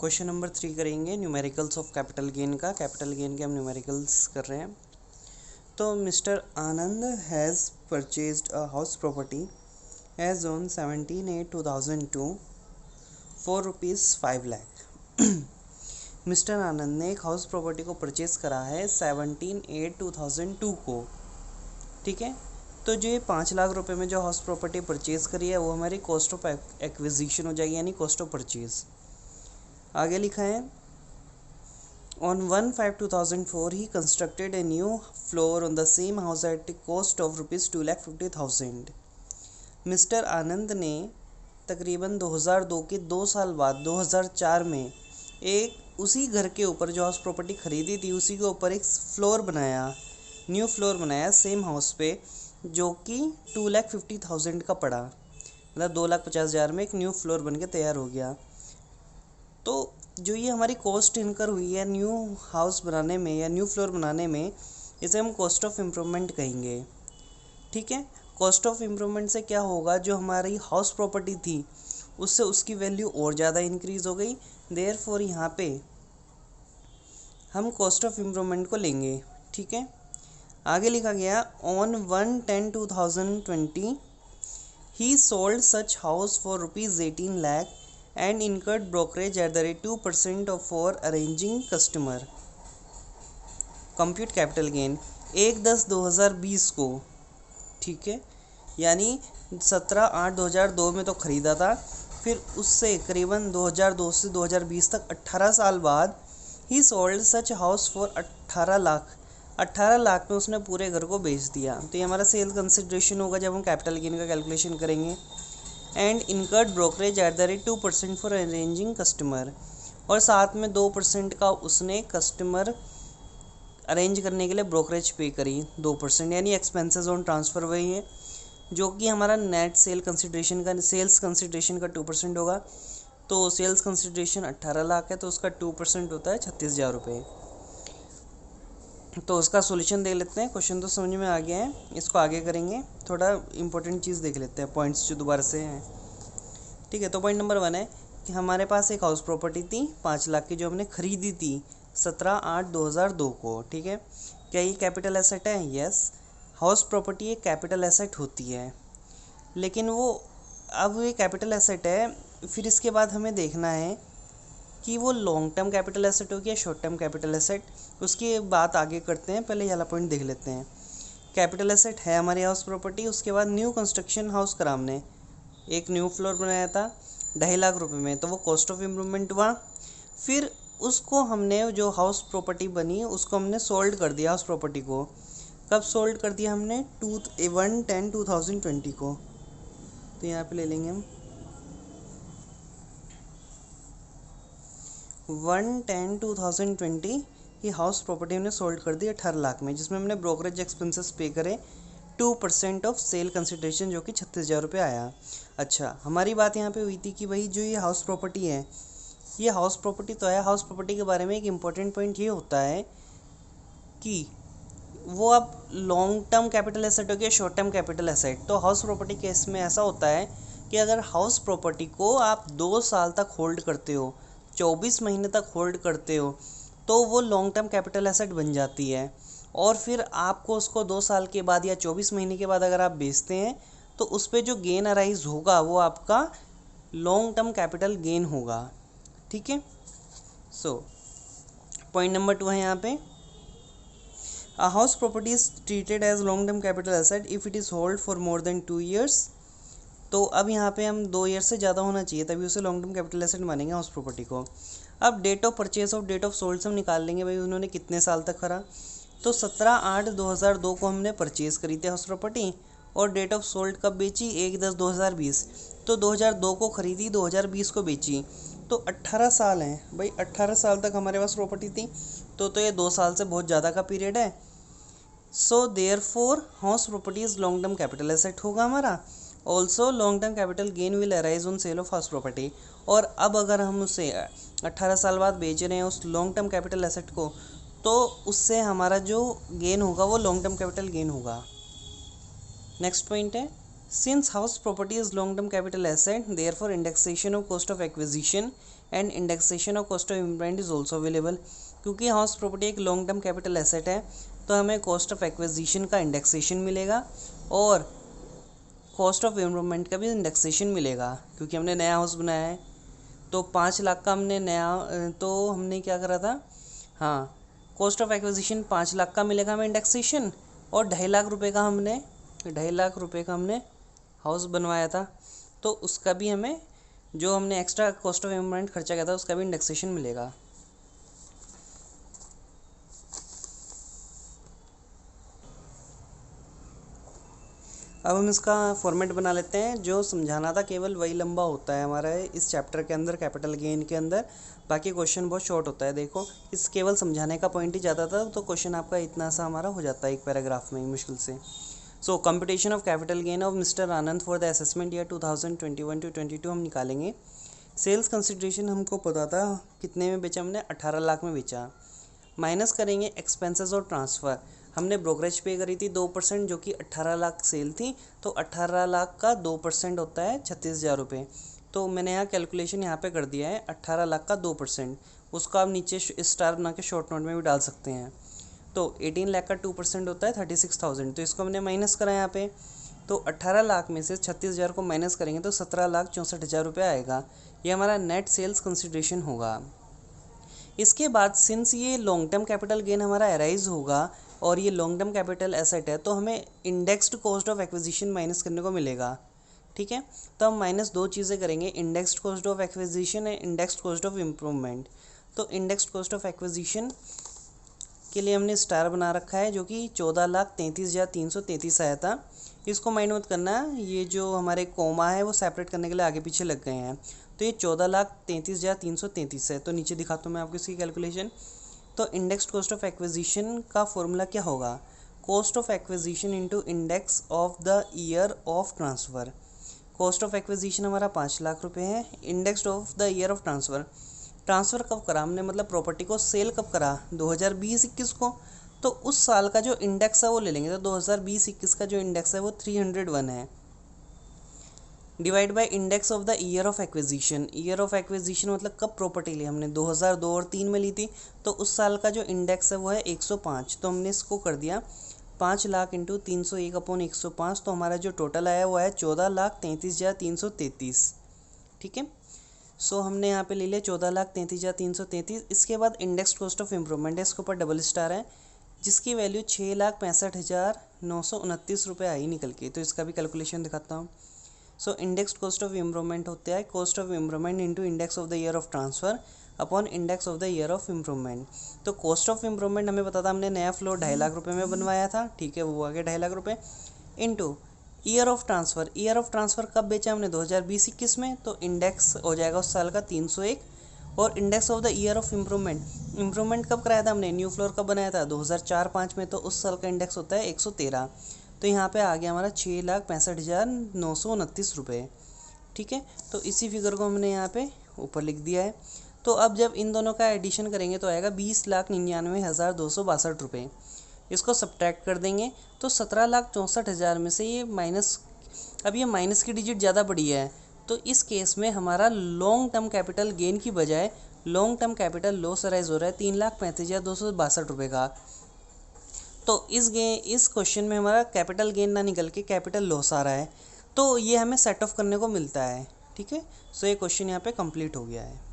Question number 3 करेंगे numericals of capital gain का। Capital gain के हम न्यूमेरिकल्स कर रहे हैं। तो mister Anand has purchased a house property as on 17/8/2002 for ₹5 lakh. Mister Anand ने एक हाउस प्रॉपर्टी को परचेज़ करा है 17/8/2002 को। ठीक है, तो जो ये 5 लाख रुपए में जो हाउस प्रॉपर्टी परचेज़ करी है वो हमारी कॉस्ट ऑफ एक्विजिशन हो जाएगी, यानी कॉस्ट ऑफ परचेज़। आगे लिखा है on 1/5/2004 he constructed a new floor on the same house at cost of ₹2,50,000। Mister Anand ने तकरीबन 2002 के 2 साल बाद 2004 में एक उसी घर के ऊपर जो हाउस प्रॉपर्टी खरीदी थी उसी के ऊपर एक फ्लोर बनाया, न्यू फ्लोर बनाया सेम हाउस पे, जो कि 2,50,000 का पड़ा, मतलब 2,50,000 में एक न्यू फ्लोर बन के तैयार हो गया। तो जो ये हमारी कॉस्ट इनकर हुई है न्यू हाउस बनाने में या न्यू फ्लोर बनाने में, इसे हम कॉस्ट ऑफ इम्प्रूवमेंट कहेंगे। ठीक है, कॉस्ट ऑफ इम्प्रूवमेंट से क्या होगा, जो हमारी हाउस प्रॉपर्टी थी उससे उसकी वैल्यू और ज़्यादा इंक्रीज़ हो गई। देयरफॉर यहाँ पे हम कॉस्ट ऑफ इम्प्रूवमेंट को लेंगे। ठीक है, आगे लिखा गया on 1/10/2020 he sold such house for ₹18 lakh and incurred brokerage at the rate 2% of for arranging customer. compute capital gain 1/10/2020 को। ठीक है, यानी 17/8/2002 में तो ख़रीदा था, फिर उससे करीबन 2002 से 2020 तक 18 साल बाद ही sold such house for 18 lakh. 18 lakh में उसने पूरे घर को बेच दिया। तो ये हमारा सेल कंसिडरेशन होगा जब हम कैपिटल गेन का कैलकुलेशन करेंगे। And incurred brokerage at the rate 2% for arranging customer, और साथ में 2% का उसने कस्टमर अरेंज करने के लिए ब्रोकरेज पे करी 2%, यानी एक्सपेंसेस ऑन ट्रांसफ़र वही है, जो कि हमारा नेट सेल्स कंसिडरेशन का 2% होगा। तो सेल्स कंसिडरेशन 18 लाख है, तो उसका 2% होता है 36,000 रुपये। तो उसका सॉल्यूशन देख लेते हैं। क्वेश्चन तो समझ में आ गया है, इसको आगे करेंगे। थोड़ा इंपॉर्टेंट चीज़ देख लेते हैं, पॉइंट्स जो दोबारा से हैं। ठीक है, तो पॉइंट नंबर 1 है कि हमारे पास एक हाउस प्रॉपर्टी थी 5 लाख की, जो हमने ख़रीदी थी 17/8/2002 को। ठीक है, क्या ये कैपिटल एसेट है? यस, हाउस प्रॉपर्टी एक कैपिटल एसेट होती है, लेकिन वो अब ये कैपिटल एसेट है, फिर इसके बाद हमें देखना है कि वो लॉन्ग टर्म कैपिटल एसेट होगी या शॉर्ट टर्म कैपिटल एसेट। उसकी बात आगे करते हैं, पहले ये वाला पॉइंट देख लेते हैं। कैपिटल एसेट है हमारी हाउस प्रॉपर्टी। उसके बाद न्यू कंस्ट्रक्शन हाउस करा हमने, एक न्यू फ्लोर बनाया था 2.5 लाख रुपए में, तो वो कॉस्ट ऑफ इम्प्रूवमेंट हुआ। फिर उसको हमने, जो हाउस प्रॉपर्टी बनी उसको हमने सोल्ड कर दिया हाउस प्रॉपर्टी को। कब सोल्ड कर दिया हमने? 1/10/2020 को। तो यहाँ पे ले लेंगे हम 1/10/2020 ये हाउस प्रॉपर्टी हमने सोल्ड कर दी 18 लाख में, जिसमें हमने ब्रोकरेज एक्सपेंसेस पे करे 2% ऑफ सेल कंसिडरेशन, जो कि 36,000 रुपये आया। अच्छा, हमारी बात यहाँ पे हुई थी कि भाई जो ये हाउस प्रॉपर्टी है, ये हाउस प्रॉपर्टी तो है। हाउस प्रॉपर्टी के बारे में एक इम्पॉर्टेंट पॉइंट ये होता है कि वो अब लॉन्ग टर्म कैपिटल एसेट हो गया, शॉर्ट टर्म कैपिटल एसेट। तो हाउस प्रॉपर्टी केस में ऐसा होता है कि अगर हाउस प्रॉपर्टी को आप 2 साल तक होल्ड करते हो, 24 महीने तक होल्ड करते हो, तो वो लॉन्ग टर्म कैपिटल एसेट बन जाती है। और फिर आपको उसको 2 साल के बाद या 24 महीने के बाद अगर आप बेचते हैं, तो उस पर जो गेन अराइज होगा वो आपका लॉन्ग टर्म कैपिटल गेन होगा। ठीक है, सो पॉइंट नंबर 2 है यहाँ पे, a house property is treated as long term capital asset if it is hold for more than 2 years. तो अब यहाँ पे हम 2 ईयर से ज़्यादा होना चाहिए, तभी उसे लॉन्ग टर्म कैपिटल एसेट मानेंगे हाउस प्रॉपर्टी को। अब डेट ऑफ परचेस और डेट ऑफ सोल्ड से हम निकाल लेंगे, भाई उन्होंने कितने साल तक करा। तो 17/8/2002 को हमने परचेज़ करी थी हाउस प्रॉपर्टी, और डेट ऑफ सोल्ड कब बेची? 1/10/2020। तो 2002 को ख़रीदी, 2020 को बेची, तो 18 साल हैं भाई। 18 साल तक हमारे पास प्रॉपर्टी थी, तो ये 2 साल से बहुत ज़्यादा का पीरियड है। So therefore house property is long term capital asset होगा हमारा। Also long term capital gain will arise on sale of house property. और अब अगर हम उसे 18 साल बाद बेच रहे हैं उस लॉन्ग टर्म कैपिटल एसेट को, तो उससे हमारा जो गेन होगा वो लॉन्ग टर्म कैपिटल गेन होगा। नेक्स्ट पॉइंट है, since house property is long term capital asset, therefore indexation of cost of acquisition and indexation of cost of improvement is also available. क्योंकि हाउस प्रॉपर्टी एक long term capital asset है तो हमें cost of acquisition का indexation मिलेगा और cost of improvement का भी इंडेक्सेशन मिलेगा। क्योंकि हमने नया हाउस बनाया है तो 5 लाख का हमने तो हमने क्या करा था, हाँ, कॉस्ट ऑफ एक्विजिशन 5 लाख का मिलेगा हमें इंडेक्सेशन, और 2.5 लाख रुपये का हमने हाउस बनवाया था तो उसका भी हमें, जो हमने एक्स्ट्रा कॉस्ट ऑफ इम्प्रूवमेंट खर्चा किया था उसका भी इंडेक्सेशन मिलेगा। अब हम इसका फॉर्मेट बना लेते हैं। जो समझाना था केवल वही लंबा होता है हमारा इस चैप्टर के अंदर, कैपिटल गेन के अंदर। बाकी क्वेश्चन बहुत शॉर्ट होता है। देखो, इस केवल समझाने का पॉइंट ही ज़्यादा था तो क्वेश्चन आपका इतना सा हमारा हो जाता है एक पैराग्राफ में ही मुश्किल से। So computation of capital gain of mister Anand for the assessment year 2021 to 22 हम निकालेंगे। सेल्स कंसिडरेशन हमको पता था कितने में बेचा, हमने 18 लाख में बेचा। माइनस करेंगे एक्सपेंसेस और ट्रांसफ़र। हमने ब्रोकरेज पे करी थी 2%, जो कि 18 लाख सेल थी, तो 18 लाख का 2% होता है 36,000 रुपये। तो मैंने यहाँ कैलकुलेशन यहाँ पे कर दिया है 18 लाख का 2%। उसको आप नीचे स्टार बना के शॉर्ट नोट में भी डाल सकते हैं। तो 18 लाख का 2% होता है 36,000, तो इसको हमने माइनस करा यहाँ पे। तो 18 लाख में से 36,000 को माइनस करेंगे तो 17,64,000 रुपये आएगा। ये हमारा नेट सेल्स कंसिडरेशन होगा। इसके बाद सिंस ये लॉन्ग टर्म कैपिटल गेन हमारा अराइज होगा और ये लॉन्ग टर्म कैपिटल एसेट है तो हमें indexed cost of acquisition minus करने को मिलेगा। ठीक है, तो हम माइनस 2 चीज़ें करेंगे, indexed cost of acquisition and indexed cost of improvement. तो इंडेक्स्ड कॉस्ट ऑफ एक्विजिशन के लिए हमने स्टार बना रखा है जो कि 14,33,333 आया था। इसको माइंड मत करना, ये जो हमारे कोमा है वो सेपरेट करने के लिए आगे पीछे लग गए हैं। तो ये 14,33,333 है। तो नीचे दिखाता हूँ मैं आपको इसकी कैलकुलेशन। तो इंडेक्स्ड कॉस्ट ऑफ एक्विजिशन का फॉर्मूला क्या होगा, cost of acquisition into index of the year of transfer. Cost of acquisition हमारा 5 लाख रुपए है, indexed of the year of transfer. Transfer कब करा हमने, मतलब प्रॉपर्टी को सेल कब करा, 2020-21 को। तो उस साल का जो इंडेक्स है वो ले लेंगे। तो 2020-21 का जो इंडेक्स है वो 301 है, divide by index of the year of acquisition. Year of acquisition मतलब कब प्रॉपर्टी ली हमने, 2002 और 3 में ली थी, तो उस साल का जो इंडेक्स है वो है 105। तो हमने इसको कर दिया 5 लाख इंटू 301/105। तो हमारा जो टोटल आया वो है 14,33,333। ठीक है, सो हमने यहाँ पे ले लिया 14,33,333। इसके बाद इंडेक्स कॉस्ट ऑफ इम्प्रूवमेंट है, इसके ऊपर डबल स्टार है, जिसकी वैल्यू 6,65,929 रुपये आई निकल के। तो इसका भी कैलकुलेशन दिखाता हूँ। So index cost of improvement होता है cost of improvement into index of the year of transfer upon index of the year of improvement. तो कॉस्ट ऑफ इम्प्रूवमेंट हमें पता था, हमने नया फ्लोर 2.5 लाख रुपये में बनवाया था। ठीक है, वो आ गया 2.5 लाख रुपये into year of transfer. Year of transfer कब बेचा हमने, 2020-21 में, तो इंडेक्स हो जाएगा उस साल का 301। और index of the year of improvement कब कराया था हमने, न्यू फ्लोर कब बनाया था, 2004-05 में, तो उस साल का इंडेक्स होता है 113। तो यहाँ पे आ गया हमारा 6,65,929 रुपये। ठीक है, तो इसी फिगर को हमने यहाँ पे ऊपर लिख दिया है। तो अब जब इन दोनों का एडिशन करेंगे तो आएगा 20,99,262 रुपये। इसको सब्ट्रैक्ट कर देंगे तो 17,64,000 में से ये माइनस, अब ये माइनस की डिजिट ज़्यादा बड़ी है, तो इस केस में हमारा लॉन्ग टर्म कैपिटल गेन की बजाय long term capital loss arise हो रहा है 3,35,262 रुपये का। तो इस क्वेश्चन में हमारा कैपिटल गेन ना निकल के कैपिटल लॉस आ रहा है, तो ये हमें सेट ऑफ करने को मिलता है। ठीक है, सो ये क्वेश्चन यहाँ पे कंप्लीट हो गया है।